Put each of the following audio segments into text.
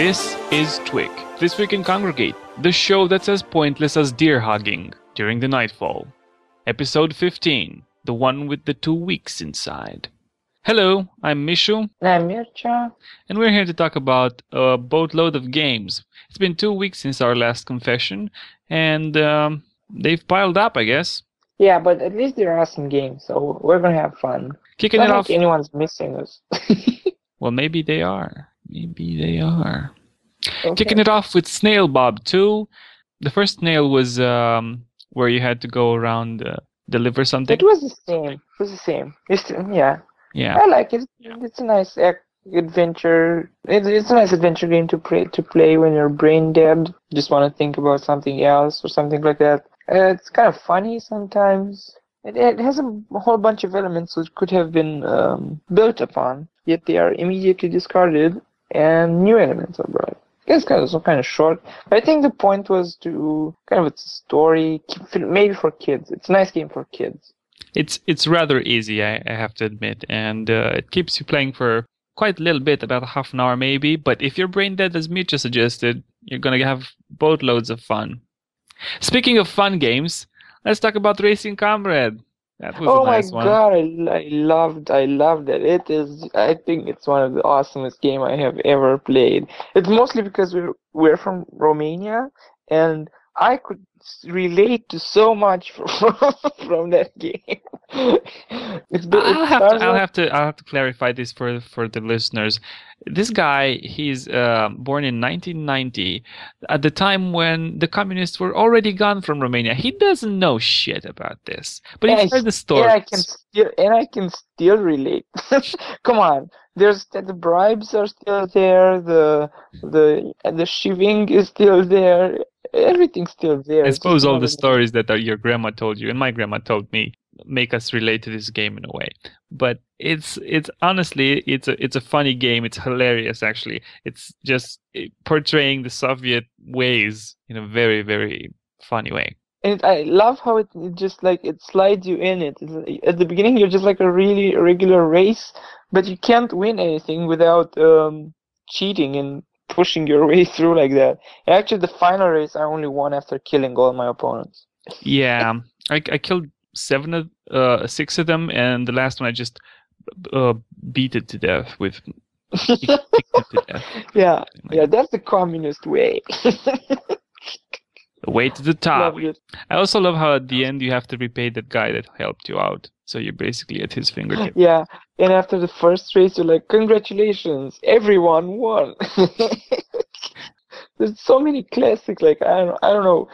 This is Twig. This week in Congregate, the show that's as pointless as deer hugging during the nightfall. Episode 15, the one with the 2 weeks inside. Hello, I'm Mishu. I'm Mircha. And we're here to talk about a boatload of games. It's been 2 weeks since our last confession, and they've piled up, I guess. Yeah, but at least they're awesome games, so we're gonna have fun. Kicking Not it like off. anyone's missing us. Well, maybe they are. Maybe they are. Okay. Kicking it off with Snail Bob 2. The first Snail was where you had to go around deliver something. It was the same. It was the same. Yeah. Yeah. I like it. It's a nice adventure. It's a nice adventure game to play when you're brain dead. Just want to think about something else or something like that. It's kind of funny sometimes. It has a whole bunch of elements which could have been built upon, yet they are immediately discarded and new elements are brought. It's kind of short. But I think the point was to kind of it's a story, maybe for kids. It's a nice game for kids. It's rather easy, I have to admit, and it keeps you playing for quite a little bit, about half an hour maybe. But if you're brain dead, as Mitcha suggested, you're gonna have boatloads of fun. Speaking of fun games, let's talk about Racing Comrade. That was a nice one. Oh my god, I loved it. I think it's one of the awesomest game I have ever played. It's mostly because we're from Romania, and I could relate to so much from that game. I'll have to clarify this for the listeners. This guy, he's born in 1990, at the time when the communists were already gone from Romania. He doesn't know shit about this, but he's heard the story. And I can still relate. Come on, the bribes are still there. The shiving is still there. Everything's still there. I suppose all the stories that your grandma told you and my grandma told me make us relate to this game in a way. But it's honestly it's a funny game. It's hilarious actually. It's just portraying the Soviet ways in a very, very funny way. And I love how it just like it slides you in it. At the beginning you're just like a really regular race, but you can't win anything without cheating and pushing your way through like that. And actually, the final race I only won after killing all my opponents. Yeah, I killed 6 of them, and the last one I just beat it to death with. Yeah, that's the communist way. The way to the top. Love it. I also love how at the end you have to repay that guy that helped you out. So you're basically at his fingertip. Yeah, and after the first race, you're like, congratulations, everyone won. There's so many classics. Like I don't know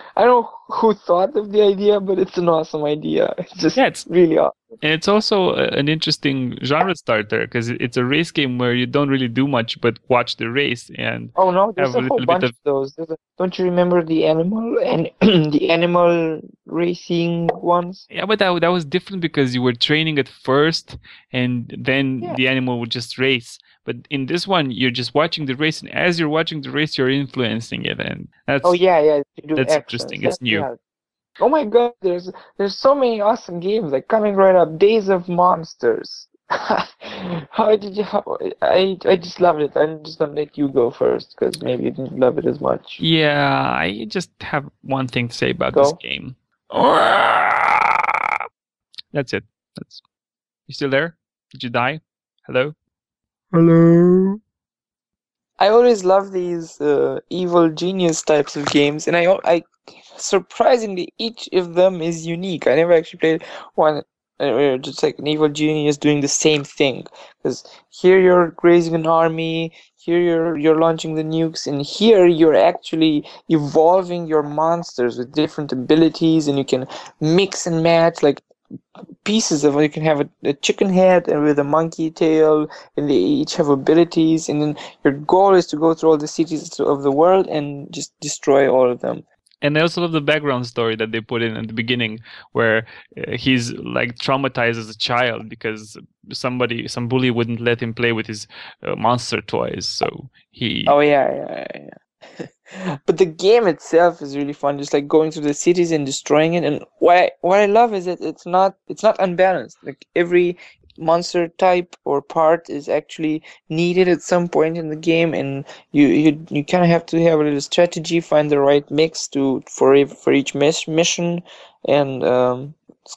who thought of the idea, but it's an awesome idea. It's really awesome. And it's also an interesting genre starter because it's a race game where you don't really do much but watch the race and. Oh no, there's a whole bunch of those. Don't you remember the animal and the animal racing ones? Yeah, but that was different because you were training at first, and then the animal would just race. But in this one, you're just watching the race, and as you're watching the race, you're influencing it, and that's that's interesting. It's new. Yeah. Oh my god, there's so many awesome games like coming right up. Days of Monsters. I just loved it. I'm just gonna let you go first because maybe you didn't love it as much. Yeah, I just have one thing to say about this game. That's it. You still there? Did you die? Hello? Hello. I always love these evil genius types of games, and I surprisingly each of them is unique. I never actually played one just like an evil genius doing the same thing. Because here you're raising an army, here you're launching the nukes, and here you're actually evolving your monsters with different abilities, and you can mix and match like pieces of it. You can have a chicken head and with a monkey tail, and they each have abilities, and then your goal is to go through all the cities of the world and just destroy all of them. And I also love the background story that they put in at the beginning, where he's like traumatized as a child because some bully wouldn't let him play with his monster toys. So he. Oh yeah. But the game itself is really fun, just like going through the cities and destroying it. And what I love is that it's not unbalanced. Like monster type or part is actually needed at some point in the game, and you kind of have to have a little strategy, find the right mix for each mission, and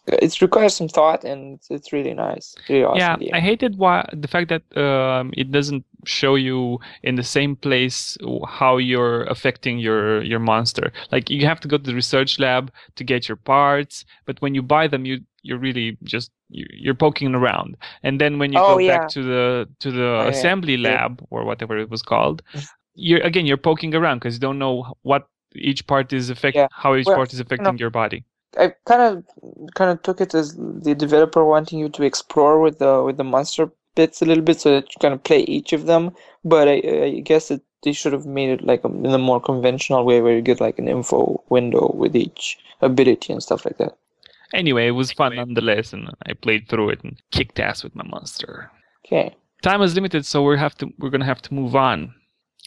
it requires some thought, and it's really nice, really awesome game. I hated the fact that it doesn't show you in the same place how you're affecting your monster. Like you have to go to the research lab to get your parts, but when you buy them, you're really just you're poking around, and then when you go back to the assembly lab or whatever it was called, you're poking around because you don't know what each part is how each part is affecting your body. I kind of took it as the developer wanting you to explore with the monster bits a little bit so that you kind of play each of them. But I guess they should have made it like in a more conventional way where you get like an info window with each ability and stuff like that. Anyway, it was fun nonetheless, and I played through it and kicked ass with my monster. Okay. Time is limited, so we're gonna have to move on.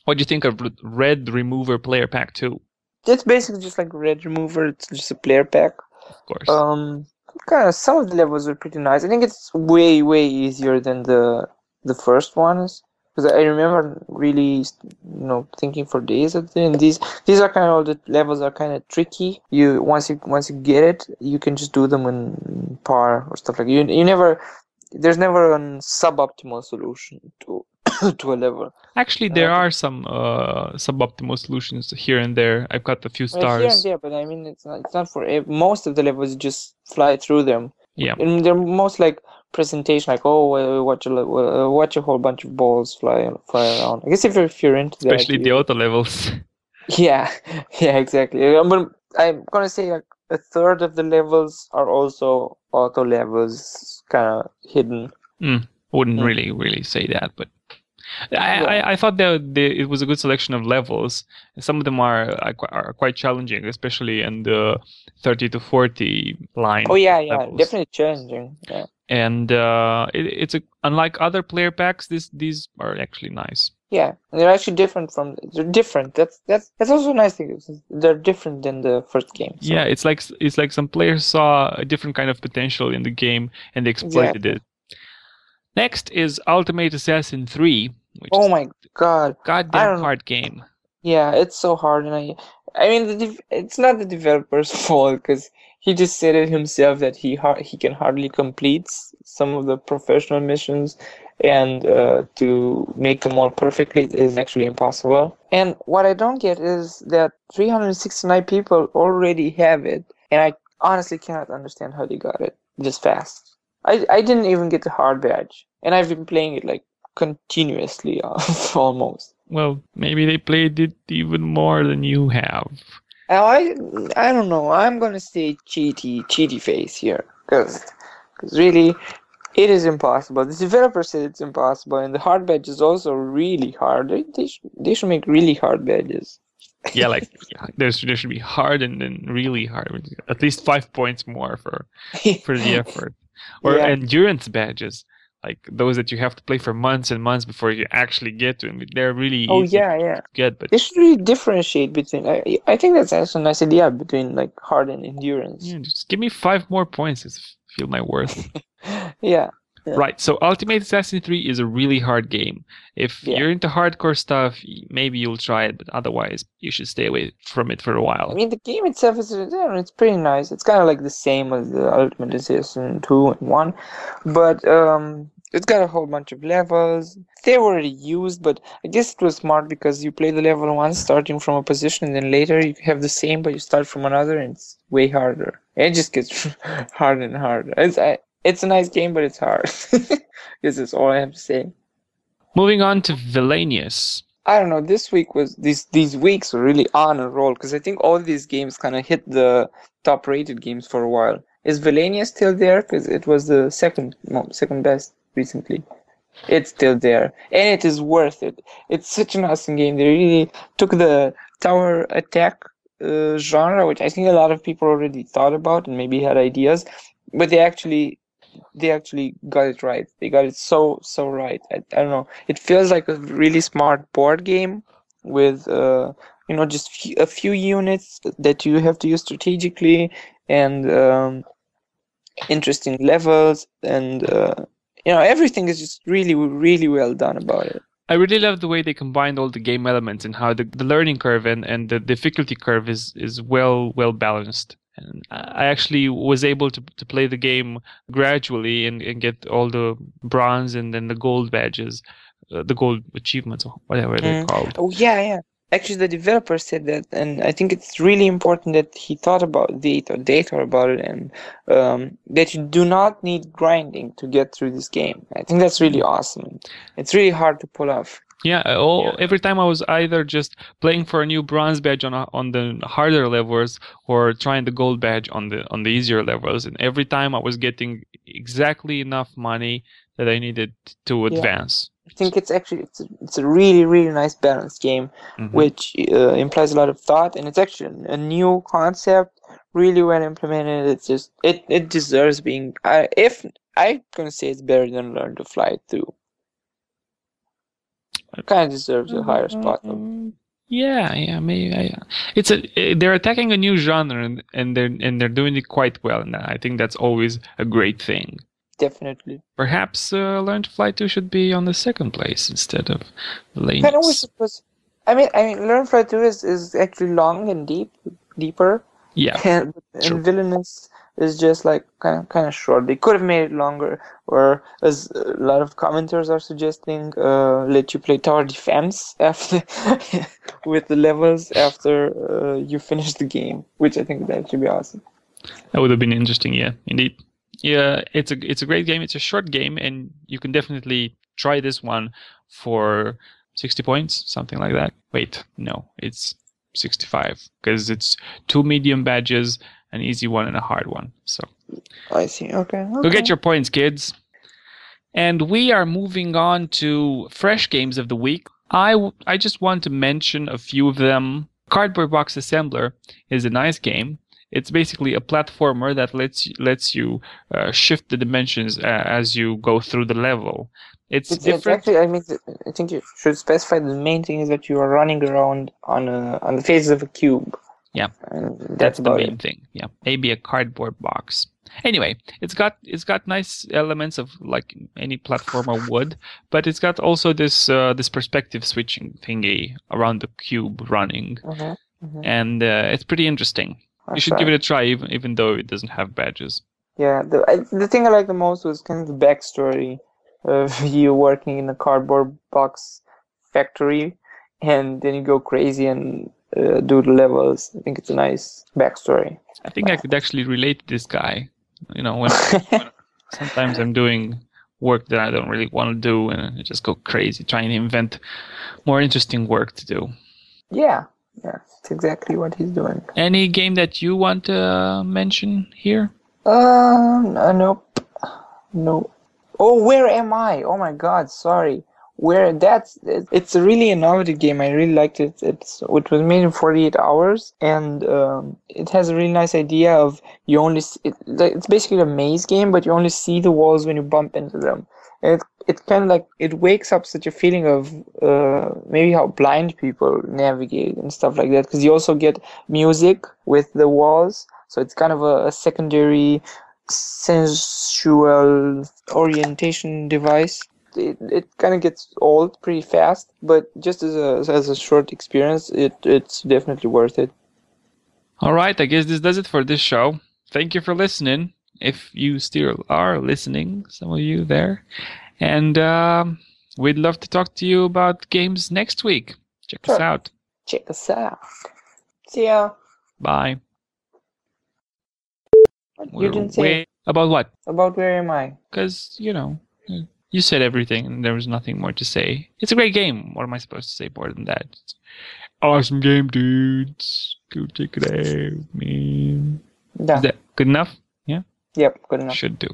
What do you think of Red Remover Player Pack 2? It's basically just like Red Remover. It's just a player pack. Of course. Kind of some of the levels are pretty nice. I think it's way easier than the first ones, because I remember really thinking for days at the end. These are kind of all the levels are kind of tricky. Once you get it, you can just do them in par or stuff like that. There's never a suboptimal solution to to a level. Actually, there are some suboptimal solutions here and there. I've got a few stars. Here and there, but I mean, it's not for most of the levels. You just fly through them. Yeah, and they're most like presentation, like watch a whole bunch of balls fly around. I guess if you're into that, especially the auto levels. Yeah, exactly. I'm gonna say like a third of the levels are also auto levels, kind of hidden. Wouldn't really say that, but I thought it was a good selection of levels. Some of them are quite challenging, especially in the 30 to 40 line. Oh yeah, definitely challenging. Yeah. And it's unlike other player packs, these are actually nice. Yeah, and they're actually different they're different. That's also a nice thing. They're different than the first game. So. Yeah, it's like some players saw a different kind of potential in the game and they exploited it. Next is Ultimate Assassin 3, which is my god, goddamn hard game. Yeah, it's so hard, and I mean, it's not the developer's fault because he just said it himself that he can hardly complete some of the professional missions, and to make them all perfectly is actually impossible. And what I don't get is that 369 people already have it, and I honestly cannot understand how they got it this fast. I didn't even get the hard badge, and I've been playing it like continuously almost. Well, maybe they played it even more than you have. I don't know. I'm gonna say cheaty face here, because really, it is impossible. The developer said it's impossible, and the hard badge is also really hard. They should make really hard badges. Yeah, like there should be hard and then really hard. At least 5 points more for the effort. Or endurance badges, like those that you have to play for months and months before you actually get to them. They're really easy to get, but they should really differentiate between. I think that's actually a nice idea between like hard and endurance. Yeah, just give me 5 more points to feel my worth. Yeah. Right, so Ultimate Assassin 3 is a really hard game. If you're into hardcore stuff, maybe you'll try it, but otherwise, you should stay away from it for a while. I mean, the game itself it's pretty nice. It's kind of like the same as the Ultimate Assassin 2 and 1, but it's got a whole bunch of levels. They were already used, but I guess it was smart because you play the level once, starting from a position, and then later you have the same, but you start from another, and it's way harder. It just gets harder and harder. It's a nice game, but it's hard. This is all I have to say. Moving on to Villainous. I don't know. These weeks were really on a roll because I think all these games kind of hit the top-rated games for a while. Is Villainous still there? Because it was the second best recently. It's still there, and it is worth it. It's such an awesome game. They really took the tower attack genre, which I think a lot of people already thought about and maybe had ideas, but they actually got it right. They got it so right. I don't know. It feels like a really smart board game with just a few units that you have to use strategically, and interesting levels, and everything is just really, really well done about it. I really love the way they combined all the game elements and how the learning curve and the difficulty curve is well balanced. And I actually was able to play the game gradually and get all the bronze and then the gold badges, the gold achievements, or whatever they're called. Oh, yeah. Actually, the developer said that, and I think it's really important that he thought about they thought about it, and that you do not need grinding to get through this game. I think that's really awesome. It's really hard to pull off. Yeah, every time I was either just playing for a new bronze badge on the harder levels or trying the gold badge on the easier levels, and every time I was getting exactly enough money that I needed to advance. I think it's a really, really nice balanced game, which implies a lot of thought, and it's actually a new concept, really well implemented. It's just it deserves being. If I'm gonna say it's better than Learn to Fly 2. It kind of deserves a higher spot. Yeah, maybe. They're attacking a new genre and they're doing it quite well, and I think that's always a great thing. Definitely. Perhaps Learn to Fly 2 should be on the second place instead of Lanes. Kind of wish it was. I mean, Learn to Fly 2 is actually long and deeper. Yeah. And Villainous is just like kind of short. They could have made it longer, or as a lot of commenters are suggesting, let you play tower defense after with the levels after you finish the game, which I think that should be awesome. That would have been interesting, yeah, indeed. Yeah, it's a great game. It's a short game, and you can definitely try this one for 60 points, something like that. Wait, no, it's 65 because it's 2 medium badges, an easy one and a hard one. So I see. Okay. Go get your points, kids. And we are moving on to fresh games of the week. I just want to mention a few of them. Cardboard Box Assembler is a nice game. It's basically a platformer that lets you shift the dimensions as you go through the level. It's different. Actually, I think you should specify the main thing is that you are running around on the faces of a cube. Yeah, and that's the main thing. Yeah, maybe a cardboard box. Anyway, it's got nice elements of like any platformer would, but it's got also this perspective switching thingy around the cube running, and it's pretty interesting. You should give it a try, even though it doesn't have badges. Yeah, the thing I like the most was kind of the backstory of you working in a cardboard box factory, and then you go crazy and do the levels. I think it's a nice backstory. I think I could actually relate to this guy. When sometimes I'm doing work that I don't really want to do, and I just go crazy trying to invent more interesting work to do. Yeah, it's exactly what he's doing. Any game that you want to mention here? Nope. No. Oh, Where Am I? Oh my God, sorry. It's a really innovative game. I really liked it. It was made in 48 hours, and it has a really nice idea of it's basically a maze game, but you only see the walls when you bump into them. And it kind of like it wakes up such a feeling of maybe how blind people navigate and stuff like that, because you also get music with the walls, so it's kind of a secondary sensual orientation device. It kind of gets old pretty fast, but just as a short experience, it's definitely worth it. All right, I guess this does it for this show. Thank you for listening. If you still are listening, some of you there, and we'd love to talk to you about games next week. Check us out. Check us out. See ya. Bye. You didn't say about what? About Where Am I? Because you said everything, and there was nothing more to say. It's a great game. What am I supposed to say more than that? It's awesome game, dudes. Go check it out, man. Yeah. Is that good enough? Yeah? Yep, good enough. Should do.